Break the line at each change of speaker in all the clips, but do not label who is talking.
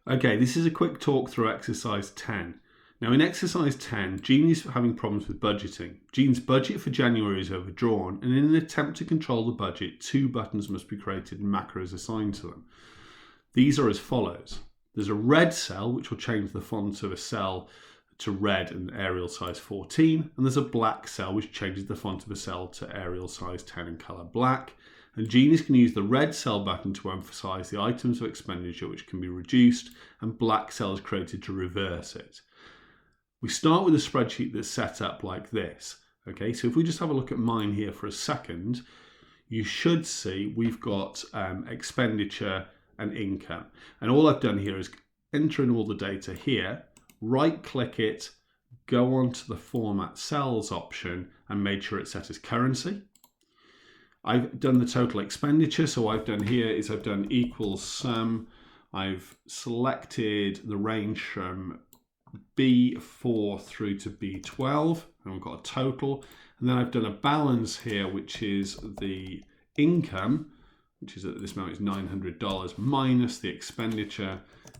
Okay, this is a quick talk through exercise 10. Now in exercise 10, Jean is having problems with budgeting. Jean's budget for January is overdrawn, and in an attempt to control the budget, 2 buttons must be created and macros assigned to them. These are as follows. There's a red cell, which will change the font of a cell to red and Arial size 14, and there's a black cell, which changes the font of a cell to Arial size 10 and colour black. And Jean is going to use the red cell button to emphasise the items of expenditure which can be reduced, and black cells created to reverse it. We start with a spreadsheet that's set up like this. Okay, so if we just have a look at mine here for a second, you should see we've got expenditure and income. And all I've done here is enter in all the data here, right click it, go on to the format cells option and make sure it's set as currency. I've done the total expenditure, so I've done here is I've done equals sum. I've selected the range from B4 through to B12, and we've got a total. And then I've done a balance here, which is the income, which is at this moment is $900 minus the expenditure.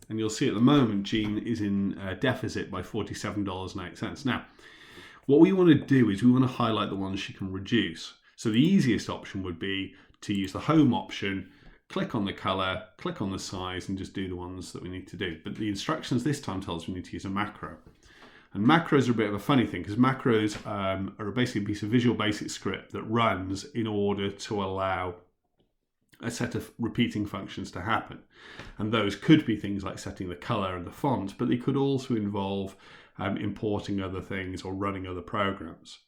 And you'll see at the moment, Jean is in deficit by $47.08. Now, what we want to do is we want to highlight the ones she can reduce. So the easiest option would be to use the home option, click on the color, click on the size, and just do the ones that we need to do. But the instructions this time tell us we need to use a macro. And macros are a bit of a funny thing because macros are basically a piece of Visual Basic script that runs in order to allow a set of repeating functions to happen. And those could be things like setting the color and the font, but they could also involve importing other things or running other programs.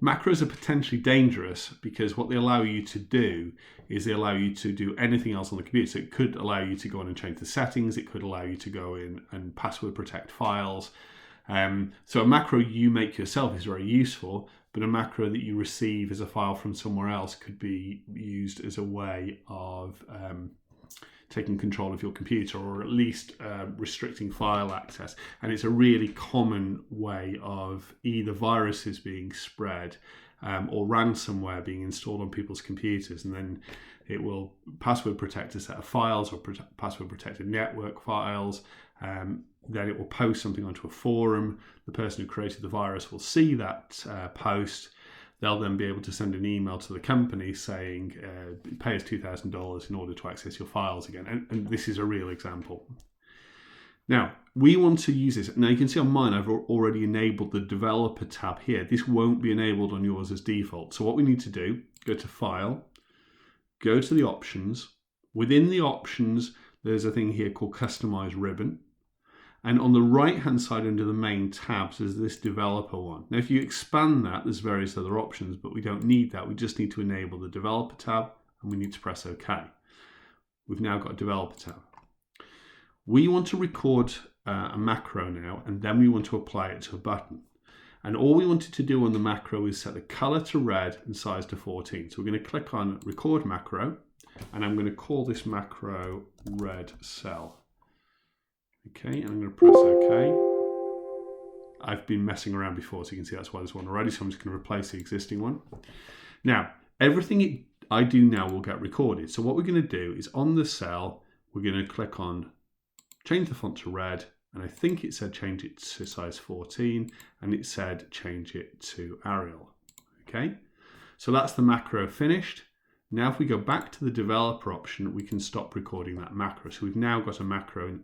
Macros are potentially dangerous because what they allow you to do is they allow you to do anything else on the computer. So it could allow you to go in and change the settings. It could allow you to go in and password protect files. So a macro you make yourself is very useful, but a macro that you receive as a file from somewhere else could be used as a way of taking control of your computer, or at least restricting file access. And it's a really common way of either viruses being spread or ransomware being installed on people's computers, and then it will password protect a set of files or password protect a network files. Then it will post something onto a forum. The person who created the virus will see that post. They'll then be able to send an email to the company saying, pay us $2,000 in order to access your files again. And this is a real example. Now, we want to use this. Now, you can see on mine, I've already enabled the developer tab here. This won't be enabled on yours as default. So what we need to do, go to File, go to the options. Within the options, there's a thing here called Customize Ribbon. And on the right-hand side under the main tabs, there's this developer one. Now, if you expand that, there's various other options, but we don't need that. We just need to enable the developer tab, and we need to press OK. We've now got a developer tab. We want to record a macro now, and then we want to apply it to a button. And all we wanted to do on the macro is set the color to red and size to 14. So we're going to click on Record Macro, and I'm going to call this macro Red Cell. Okay, and I'm going to press OK. I've been messing around before, so you can see that's why there's one already, so I'm just going to replace the existing one. Now, everything I do now will get recorded. So what we're going to do is on the cell, we're going to click on change the font to red, and I think it said change it to size 14, and it said change it to Arial. Okay, so that's the macro finished. Now if we go back to the developer option, we can stop recording that macro. So we've now got a macro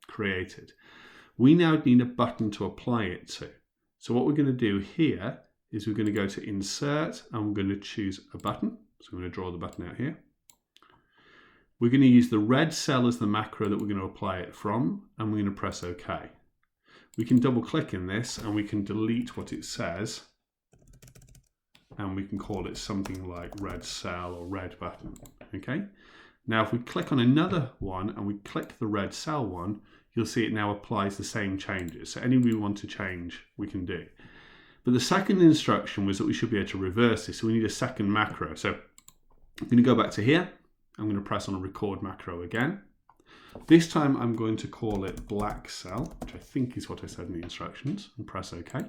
created. We now need a button to apply it to. So what we're going to do here is we're going to go to Insert, and we're going to choose a button. So I'm going to draw the button out here. We're going to use the red cell as the macro that we're going to apply it from, and we're going to press OK. We can double click in this and we can delete what it says, and we can call it something like red cell or red button. Okay. Now if we click on another one and we click the red cell one, you'll see it now applies the same changes. So any we want to change, we can do. But the second instruction was that we should be able to reverse this. So we need a second macro. So I'm going to go back to here. I'm going to press on a record macro again. This time I'm going to call it black cell, which I think is what I said in the instructions, and press OK.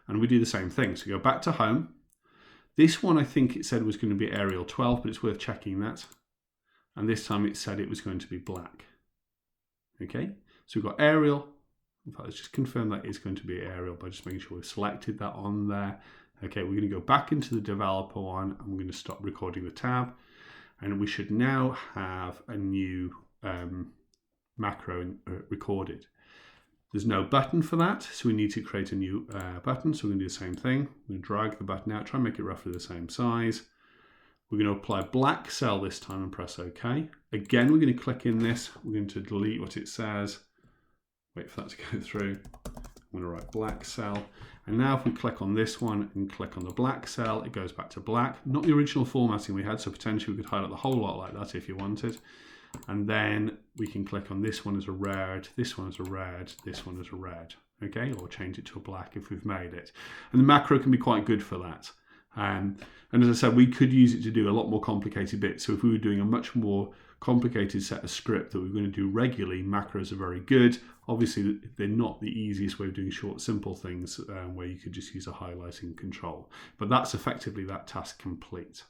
And we do the same thing. So go back to home. This one I think it said was going to be Arial 12, but it's worth checking that. And this time it said it was going to be black. Okay, so we've got Arial. In fact, let's just confirm that is going to be Arial by just making sure we've selected that on there. Okay, we're going to go back into the developer one and we're going to stop recording the tab. And we should now have a new macro recorded. There's no button for that, so we need to create a new button. So we're going to do the same thing. We're going to drag the button out, try and make it roughly the same size. We're going to apply black cell this time and press OK. Again, we're going to click in this. We're going to delete what it says. Wait for that to go through. I'm going to write black cell. And now if we click on this one and click on the black cell, it goes back to black. Not the original formatting we had, so potentially we could highlight the whole lot like that if you wanted. And then we can click on this one as a red, this one as a red, this one as a red. Okay, or change it to a black if we've made it. And the macro can be quite good for that. And as I said, we could use it to do a lot more complicated bits. So if we were doing a much more complicated set of script that we're going to do regularly, macros are very good. Obviously, they're not the easiest way of doing short, simple things where you could just use a highlighting control. But that's effectively that task complete.